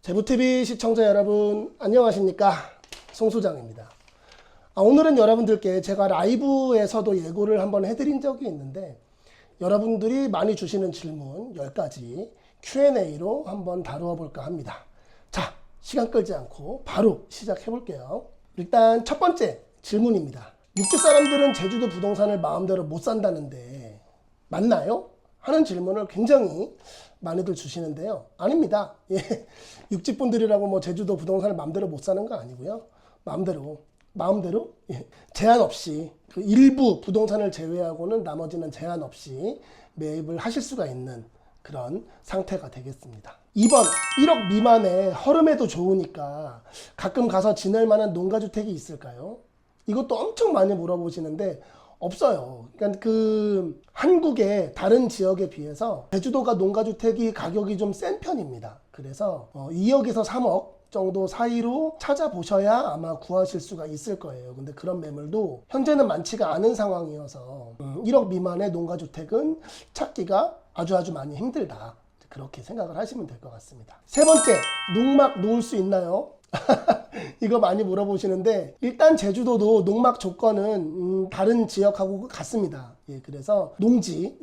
제부TV 시청자 여러분 안녕하십니까, 송소장입니다. 오늘은 여러분들께 제가 라이브에서도 예고를 한번 해드린 적이 있는데 여러분들이 많이 주시는 질문 10가지 Q&A로 한번 다루어 볼까 합니다. 자, 시간 끌지 않고 바로 시작해 볼게요. 일단 첫 번째 질문입니다. 육지 사람들은 제주도 부동산을 마음대로 못 산다는데 맞나요? 하는 질문을 굉장히 많이들 주시는데요. 아닙니다. 예. 육지분들이라고 뭐 제주도 부동산을 마음대로 못 사는 거 아니고요. 마음대로 예. 제한 없이 그 일부 부동산을 제외하고는 나머지는 제한 없이 매입을 하실 수가 있는 그런 상태가 되겠습니다. 2번, 1억 미만의 허름해도 좋으니까 가끔 가서 지낼 만한 농가주택이 있을까요? 이것도 엄청 많이 물어보시는데 없어요. 그러니까 그 한국의 다른 지역에 비해서 제주도가 농가주택이 가격이 좀 센 편입니다. 그래서 2억에서 3억 정도 사이로 찾아보셔야 아마 구하실 수가 있을 거예요. 근데 그런 매물도 현재는 많지가 않은 상황이어서 1억 미만의 농가주택은 찾기가 아주 많이 힘들다. 그렇게 생각을 하시면 될 것 같습니다. 세 번째, 농막 놓을 수 있나요? 이거 많이 물어보시는데 일단 제주도도 농막 조건은 다른 지역하고 같습니다. 예, 그래서 농지의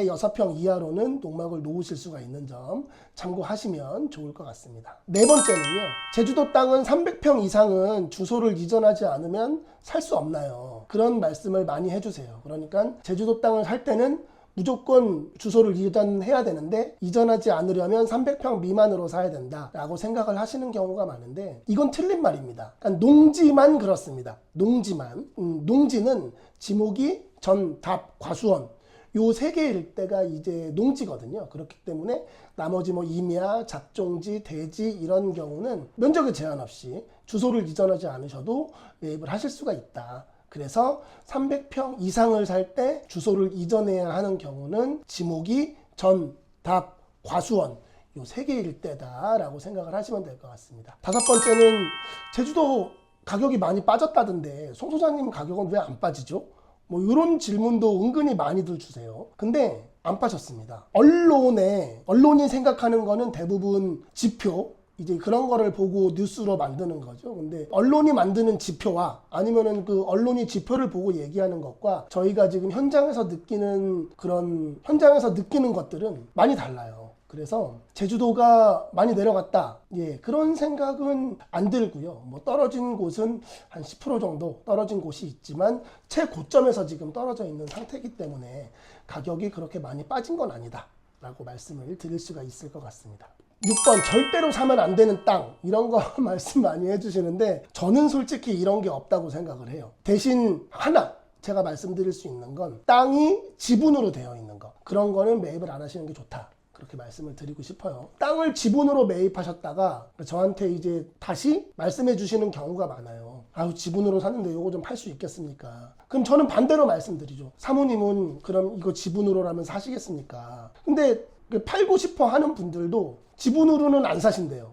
6평 이하로는 농막을 놓으실 수가 있는 점 참고하시면 좋을 것 같습니다. 네 번째는요, 제주도 땅은 300평 이상은 주소를 이전하지 않으면 살 수 없나요? 그런 말씀을 많이 해주세요. 그러니까 제주도 땅을 살 때는 무조건 주소를 이전해야 되는데 이전하지 않으려면 300평 미만으로 사야 된다라고 생각을 하시는 경우가 많은데 이건 틀린 말입니다. 그러니까 농지만 그렇습니다. 농지는 지목이, 전, 답, 과수원 요 세 개 일대가 이제 농지거든요. 그렇기 때문에 나머지 뭐 임야, 잡종지, 대지 이런 경우는 면적에 제한 없이 주소를 이전하지 않으셔도 매입을 하실 수가 있다. 그래서 300평 이상을 살 때 주소를 이전해야 하는 경우는 지목이, 전, 답, 과수원 요 세 개 일대다라고 생각을 하시면 될 것 같습니다. 다섯 번째는 제주도 가격이 많이 빠졌다던데 송 소장님 가격은 왜 안 빠지죠? 뭐 이런 질문도 은근히 많이들 주세요. 근데 안 빠졌습니다. 언론이 생각하는 거는 대부분 지표, 이제 그런 거를 보고 뉴스로 만드는 거죠. 근데 언론이 만드는 지표와 아니면은 그 언론이 지표를 보고 얘기하는 것과 저희가 지금 현장에서 느끼는 것들은 많이 달라요. 그래서 제주도가 많이 내려갔다. 예, 그런 생각은 안 들고요. 뭐 떨어진 곳은 한 10% 정도 떨어진 곳이 있지만 최고점에서 지금 떨어져 있는 상태이기 때문에 가격이 그렇게 많이 빠진 건 아니다 라고 말씀을 드릴 수가 있을 것 같습니다. 6번, 절대로 사면 안 되는 땅, 이런 거 말씀 많이 해주시는데 저는 솔직히 이런 게 없다고 생각을 해요. 대신 하나 제가 말씀드릴 수 있는 건 땅이 지분으로 되어 있는 거, 그런 거는 매입을 안 하시는 게 좋다, 그렇게 말씀을 드리고 싶어요. 땅을 지분으로 매입하셨다가 저한테 이제 다시 말씀해 주시는 경우가 많아요. 아유, 지분으로 샀는데 이거 좀 팔 수 있겠습니까? 그럼 저는 반대로 말씀드리죠. 사모님은 그럼 이거 지분으로라면 사시겠습니까? 근데 팔고 싶어 하는 분들도 지분으로는 안 사신대요.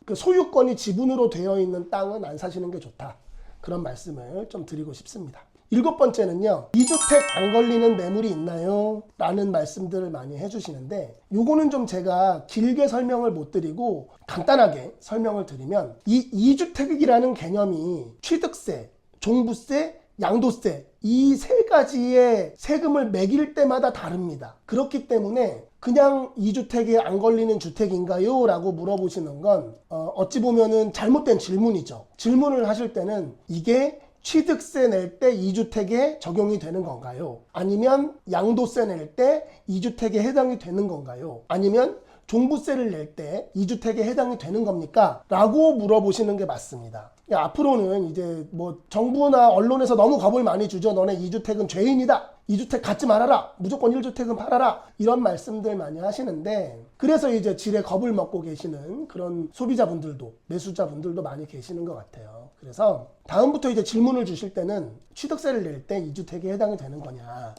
그 소유권이 지분으로 되어 있는 땅은 안 사시는 게 좋다, 그런 말씀을 좀 드리고 싶습니다. 7번째는요, 2주택 안 걸리는 매물이 있나요? 라는 말씀들을 많이 해주시는데 요거는 좀 제가 길게 설명을 못 드리고 간단하게 설명을 드리면 이 2주택이라는 개념이 취득세, 종부세, 양도세 이 세 가지의 세금을 매길 때마다 다릅니다. 그렇기 때문에 그냥 2주택에 안 걸리는 주택인가요? 라고 물어보시는 건 어찌 보면은 잘못된 질문이죠. 질문을 하실 때는 이게 취득세 낼 때 2주택에 적용이 되는 건가요? 아니면 양도세 낼 때 2주택에 해당이 되는 건가요? 아니면 종부세를 낼 때 2주택에 해당이 되는 겁니까? 라고 물어보시는 게 맞습니다. 앞으로는 이제 뭐 정부나 언론에서 너무 겁을 많이 주죠. 너네 2주택은 죄인이다. 2주택 갖지 말아라. 무조건 1주택은 팔아라. 이런 말씀들 많이 하시는데 그래서 이제 지레 겁을 먹고 계시는 그런 소비자분들도, 매수자분들도 많이 계시는 것 같아요. 그래서 다음부터 이제 질문을 주실 때는 취득세를 낼 때 2주택에 해당이 되는 거냐,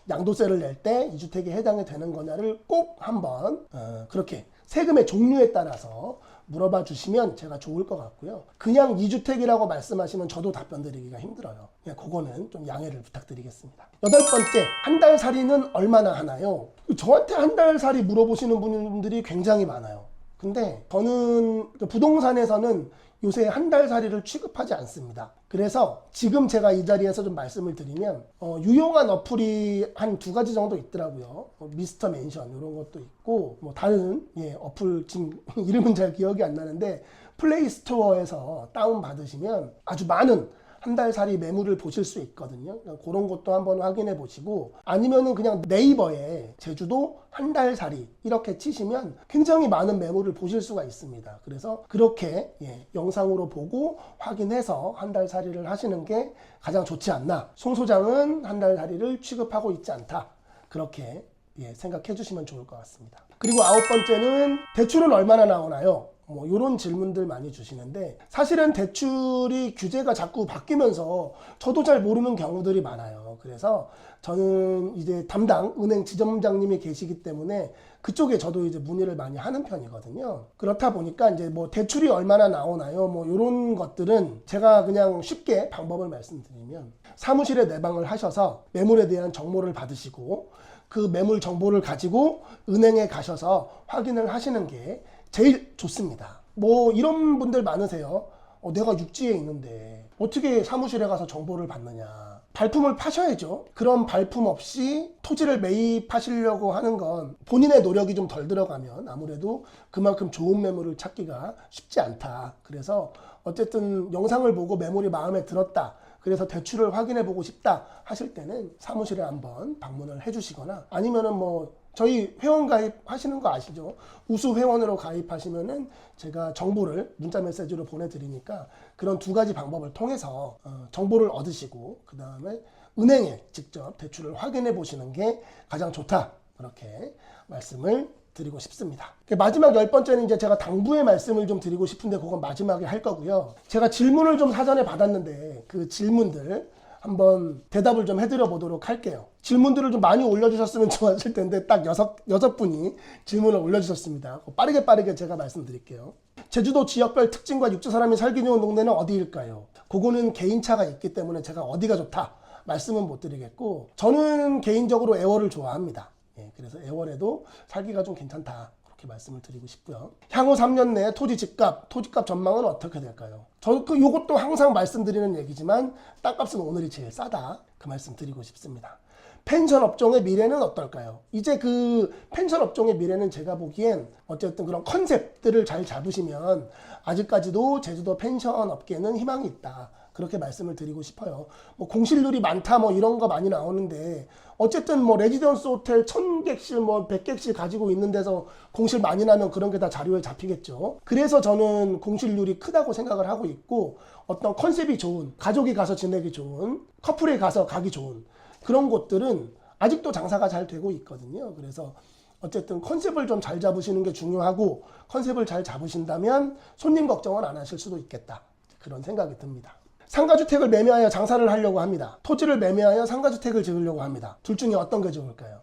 양도세를 낼 때 2주택에 해당이 되는 거냐를 꼭 한번 그렇게 세금의 종류에 따라서 물어봐 주시면 제가 좋을 것 같고요. 그냥 2주택이라고 말씀하시면 저도 답변 드리기가 힘들어요. 그냥 그거는 좀 양해를 부탁드리겠습니다. 8번째, 한 달 살이는 얼마나 하나요? 저한테 한 달 살이 물어보시는 분들이 굉장히 많아요. 근데 저는 부동산에서는 요새 한 달 살이를 취급하지 않습니다. 그래서 지금 제가 이 자리에서 좀 말씀을 드리면 유용한 어플이 한 2가지 정도 있더라고요. 미스터 맨션 이런 것도 있고 뭐 다른 어플 지금 이름은 잘 기억이 안 나는데 플레이 스토어에서 다운 받으시면 아주 많은 한 달 살이 매물을 보실 수 있거든요. 그런 것도 한번 확인해 보시고, 아니면은 그냥 네이버에 제주도 한 달 살이 이렇게 치시면 굉장히 많은 매물을 보실 수가 있습니다. 그래서 그렇게 영상으로 보고 확인해서 한 달 살이를 하시는 게 가장 좋지 않나. 송 소장은 한 달 살이를 취급하고 있지 않다. 그렇게 생각해 주시면 좋을 것 같습니다. 그리고 9번째는 대출은 얼마나 나오나요? 뭐 이런 질문들 많이 주시는데, 사실은 대출이 규제가 자꾸 바뀌면서 저도 잘 모르는 경우들이 많아요. 그래서 저는 이제 담당 은행 지점장님이 계시기 때문에 그쪽에 저도 이제 문의를 많이 하는 편이거든요. 그렇다 보니까 이제 뭐 대출이 얼마나 나오나요? 뭐 이런 것들은 제가 그냥 쉽게 방법을 말씀드리면, 사무실에 내방을 하셔서 매물에 대한 정보를 받으시고 그 매물 정보를 가지고 은행에 가셔서 확인을 하시는 게 제일 좋습니다. 뭐 이런 분들 많으세요. 내가 육지에 있는데 어떻게 사무실에 가서 정보를 받느냐. 발품을 파셔야죠. 그런 발품 없이 토지를 매입하시려고 하는 건 본인의 노력이 좀 덜 들어가면 아무래도 그만큼 좋은 매물을 찾기가 쉽지 않다. 그래서 어쨌든 영상을 보고 매물이 마음에 들었다, 그래서 대출을 확인해 보고 싶다 하실 때는 사무실에 한번 방문을 해 주시거나, 아니면은 뭐 저희 회원 가입하시는 거 아시죠? 우수 회원으로 가입하시면은 제가 정보를 문자 메시지로 보내드리니까 그런 2가지 방법을 통해서 정보를 얻으시고 그 다음에 은행에 직접 대출을 확인해 보시는 게 가장 좋다, 그렇게 말씀을 드리고 싶습니다. 마지막 10번째는 이제 제가 당부의 말씀을 좀 드리고 싶은데 그건 마지막에 할 거고요. 제가 질문을 좀 사전에 받았는데 그 질문들 한번 대답을 좀 해드려 보도록 할게요. 질문들을 좀 많이 올려주셨으면 좋았을 텐데 딱 6분이 질문을 올려주셨습니다. 빠르게 제가 말씀드릴게요. 제주도 지역별 특징과 육지 사람이 살기 좋은 동네는 어디일까요? 그거는 개인차가 있기 때문에 제가 어디가 좋다 말씀은 못 드리겠고, 저는 개인적으로 애월을 좋아합니다. 그래서 애월에도 살기가 좀 괜찮다, 그렇게 말씀을 드리고 싶고요. 향후 3년 내에 토지 집값 전망은 어떻게 될까요? 요것도 항상 말씀드리는 얘기지만 땅값은 오늘이 제일 싸다, 그 말씀 드리고 싶습니다. 펜션 업종의 미래는 어떨까요? 이제 그 펜션 업종의 미래는 제가 보기엔 어쨌든 그런 컨셉들을 잘 잡으시면 아직까지도 제주도 펜션 업계는 희망이 있다, 그렇게 말씀을 드리고 싶어요. 뭐 공실률이 많다 뭐 이런 거 많이 나오는데, 어쨌든 뭐 레지던스 호텔 1000객실 뭐 100객실 가지고 있는 데서 공실 많이 나면 그런 게 다 자료에 잡히겠죠. 그래서 저는 공실률이 크다고 생각을 하고 있고, 어떤 컨셉이 좋은, 가족이 가서 지내기 좋은, 커플이 가서 가기 좋은 그런 곳들은 아직도 장사가 잘 되고 있거든요. 그래서 어쨌든 컨셉을 좀 잘 잡으시는 게 중요하고, 컨셉을 잘 잡으신다면 손님 걱정은 안 하실 수도 있겠다, 그런 생각이 듭니다. 상가주택을 매매하여 장사를 하려고 합니다. 토지를 매매하여 상가주택을 지으려고 합니다. 둘 중에 어떤 게 좋을까요?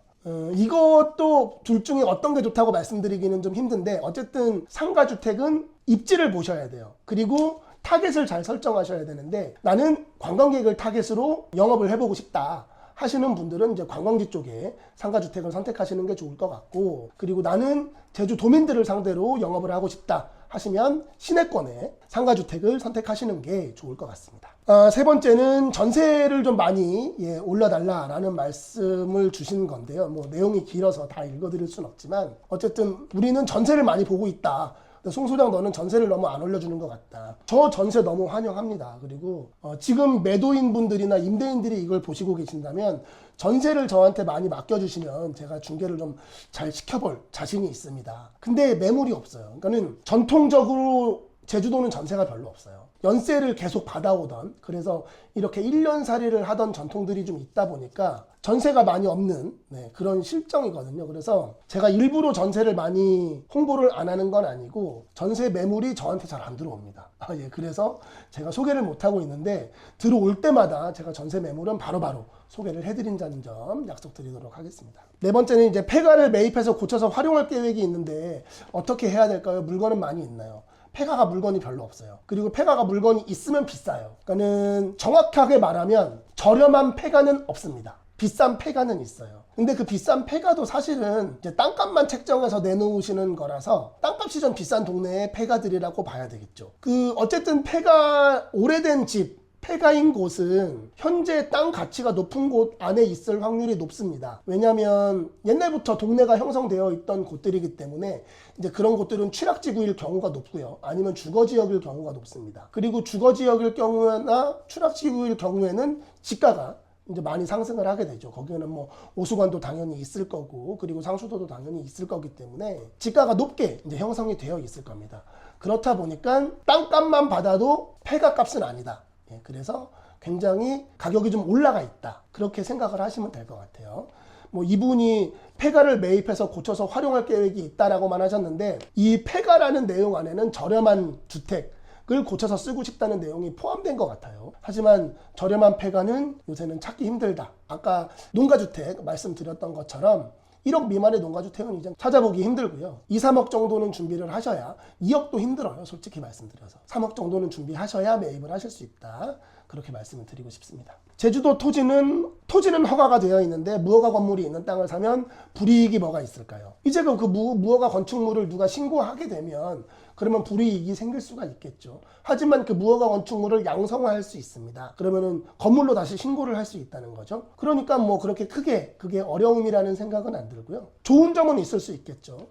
이것도 둘 중에 어떤 게 좋다고 말씀드리기는 좀 힘든데, 어쨌든 상가주택은 입지를 보셔야 돼요. 그리고 타겟을 잘 설정하셔야 되는데, 나는 관광객을 타겟으로 영업을 해보고 싶다 하시는 분들은 이제 관광지 쪽에 상가주택을 선택하시는 게 좋을 것 같고, 그리고 나는 제주 도민들을 상대로 영업을 하고 싶다 하시면 시내권에 상가주택을 선택하시는 게 좋을 것 같습니다. 3번째는 전세를 좀 많이 올려달라라는 말씀을 주신 건데요. 뭐 내용이 길어서 다 읽어드릴 순 없지만, 어쨌든 우리는 전세를 많이 보고 있다. 송 소장 너는 전세를 너무 안 올려주는 것 같다. 저 전세 너무 환영합니다. 그리고 지금 매도인 분들이나 임대인들이 이걸 보시고 계신다면 전세를 저한테 많이 맡겨주시면 제가 중개를 좀 잘 시켜볼 자신이 있습니다. 근데 매물이 없어요. 그러니까는 전통적으로 제주도는 전세가 별로 없어요. 연세를 계속 받아오던, 그래서 이렇게 1년살이를 하던 전통들이 좀 있다 보니까 전세가 많이 없는 그런 실정이거든요. 그래서 제가 일부러 전세를 많이 홍보를 안 하는 건 아니고 전세 매물이 저한테 잘 안 들어옵니다. 그래서 제가 소개를 못하고 있는데 들어올 때마다 제가 전세 매물은 바로바로 소개를 해드린다는 점 약속드리도록 하겠습니다. 네 번째는 이제 폐가를 매입해서 고쳐서 활용할 계획이 있는데 어떻게 해야 될까요? 물건은 많이 있나요? 폐가가 물건이 별로 없어요. 그리고 폐가가 물건이 있으면 비싸요. 그러니까는 정확하게 말하면 저렴한 폐가는 없습니다. 비싼 폐가는 있어요. 근데 그 비싼 폐가도 사실은 이제 땅값만 책정해서 내놓으시는 거라서 땅값이 좀 비싼 동네의 폐가들이라고 봐야 되겠죠. 어쨌든 폐가 오래된 집, 폐가인 곳은 현재 땅 가치가 높은 곳 안에 있을 확률이 높습니다. 왜냐하면 옛날부터 동네가 형성되어 있던 곳들이기 때문에 이제 그런 곳들은 취락지구일 경우가 높고요. 아니면 주거지역일 경우가 높습니다. 그리고 주거지역일 경우나 취락지구일 경우에는 지가가 이제 많이 상승을 하게 되죠. 거기에는 뭐 오수관도 당연히 있을 거고, 그리고 상수도도 당연히 있을 거기 때문에 지가가 높게 이제 형성이 되어 있을 겁니다. 그렇다 보니까 땅값만 받아도 폐가 값은 아니다. 그래서 굉장히 가격이 좀 올라가 있다. 그렇게 생각을 하시면 될 것 같아요. 뭐 이분이 폐가를 매입해서 고쳐서 활용할 계획이 있다라고만 하셨는데, 이 폐가라는 내용 안에는 저렴한 주택을 고쳐서 쓰고 싶다는 내용이 포함된 것 같아요. 하지만 저렴한 폐가는 요새는 찾기 힘들다. 아까 농가주택 말씀드렸던 것처럼 1억 미만의 농가주택은 이제 찾아보기 힘들고요. 2, 3억 정도는 준비를 하셔야, 2억도 힘들어요. 솔직히 말씀드려서. 3억 정도는 준비하셔야 매입을 하실 수 있다. 그렇게 말씀을 드리고 싶습니다. 제주도 토지는 허가가 되어 있는데 무허가 건물이 있는 땅을 사면 불이익이 뭐가 있을까요? 이제 그 무허가 건축물을 누가 신고하게 되면 그러면 불이익이 생길 수가 있겠죠. 하지만 그 무허가 건축물을 양성화할 수 있습니다. 그러면은 건물로 다시 신고를 할 수 있다는 거죠. 그러니까 뭐 그렇게 크게 그게 어려움이라는 생각은 안 들고요. 좋은 점은 있을 수 있겠죠.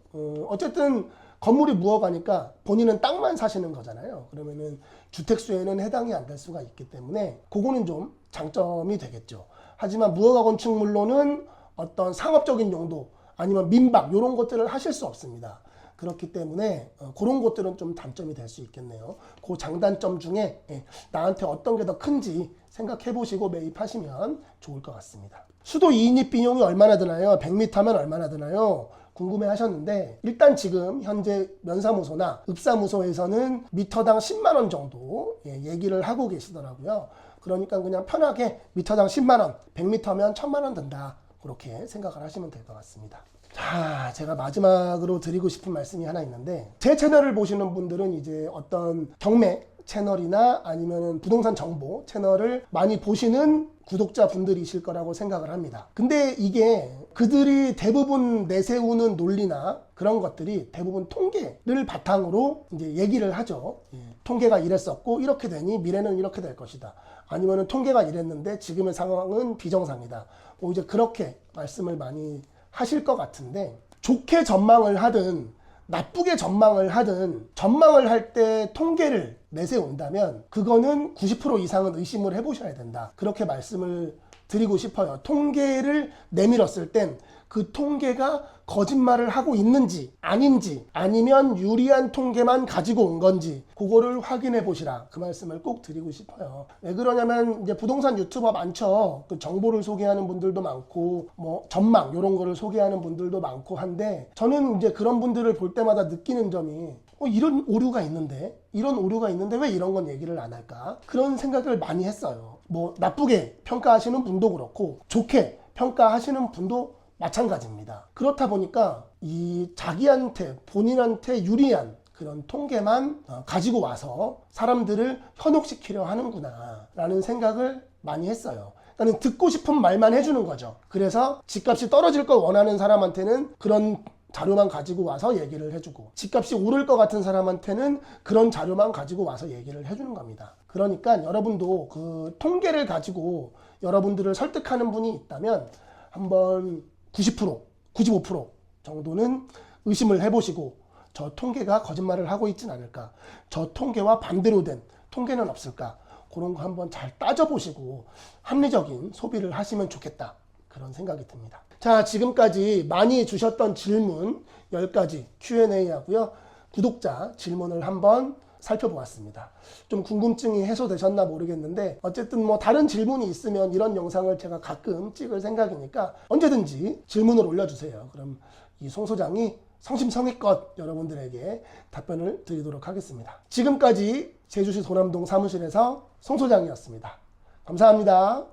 어쨌든 건물이 무허가니까 본인은 땅만 사시는 거잖아요. 그러면은 주택수에는 해당이 안 될 수가 있기 때문에 그거는 좀 장점이 되겠죠. 하지만 무허가 건축물로는 어떤 상업적인 용도 아니면 민박 이런 것들을 하실 수 없습니다. 그렇기 때문에 그런 것들은 좀 단점이 될 수 있겠네요. 그 장단점 중에 나한테 어떤 게 더 큰지 생각해 보시고 매입하시면 좋을 것 같습니다. 수도 2인입 비용이 얼마나 드나요? 100m면 얼마나 드나요? 궁금해 하셨는데, 일단 지금 현재 면사무소나 읍사무소에서는 미터당 10만원 정도 얘기를 하고 계시더라고요. 그러니까 그냥 편하게 미터당 10만원, 100m면 1000만원 든다. 그렇게 생각을 하시면 될 것 같습니다. 자, 제가 마지막으로 드리고 싶은 말씀이 하나 있는데, 제 채널을 보시는 분들은 이제 어떤 경매 채널이나 아니면 부동산 정보 채널을 많이 보시는 구독자분들이실 거라고 생각을 합니다. 근데 이게 그들이 대부분 내세우는 논리나 그런 것들이 대부분 통계를 바탕으로 이제 얘기를 하죠. 통계가 이랬었고 이렇게 되니 미래는 이렇게 될 것이다. 아니면은 통계가 이랬는데 지금의 상황은 비정상이다. 뭐 이제 그렇게 말씀을 많이 하실 것 같은데, 좋게 전망을 하든 나쁘게 전망을 하든 전망을 할 때 통계를 내세운다면 그거는 90% 이상은 의심을 해보셔야 된다. 그렇게 말씀을 드리고 싶어요. 통계를 내밀었을 땐 그 통계가 거짓말을 하고 있는지 아닌지, 아니면 유리한 통계만 가지고 온 건지 그거를 확인해 보시라. 그 말씀을 꼭 드리고 싶어요. 왜 그러냐면 이제 부동산 유튜버 많죠. 그 정보를 소개하는 분들도 많고 뭐 전망 이런 거를 소개하는 분들도 많고 한데, 저는 이제 그런 분들을 볼 때마다 느끼는 점이 이런 오류가 있는데 왜 이런 건 얘기를 안 할까? 그런 생각을 많이 했어요. 뭐 나쁘게 평가하시는 분도 그렇고 좋게 평가하시는 분도 마찬가지입니다. 그렇다 보니까 이 자기한테 본인한테 유리한 그런 통계만 가지고 와서 사람들을 현혹시키려 하는구나 라는 생각을 많이 했어요. 그러니까 듣고 싶은 말만 해주는 거죠. 그래서 집값이 떨어질 걸 원하는 사람한테는 그런 자료만 가지고 와서 얘기를 해주고, 집값이 오를 것 같은 사람한테는 그런 자료만 가지고 와서 얘기를 해주는 겁니다. 그러니까 여러분도 그 통계를 가지고 여러분들을 설득하는 분이 있다면 한번 90%, 95% 정도는 의심을 해보시고, 저 통계가 거짓말을 하고 있진 않을까, 저 통계와 반대로 된 통계는 없을까, 그런 거 한번 잘 따져보시고 합리적인 소비를 하시면 좋겠다, 그런 생각이 듭니다. 자, 지금까지 많이 주셨던 질문 10가지 Q&A 하고요. 구독자 질문을 한번 살펴보았습니다. 좀 궁금증이 해소되셨나 모르겠는데 어쨌든 뭐 다른 질문이 있으면 이런 영상을 제가 가끔 찍을 생각이니까 언제든지 질문을 올려주세요. 그럼 이 송 소장이 성심성의껏 여러분들에게 답변을 드리도록 하겠습니다. 지금까지 제주시 도남동 사무실에서 송 소장이었습니다. 감사합니다.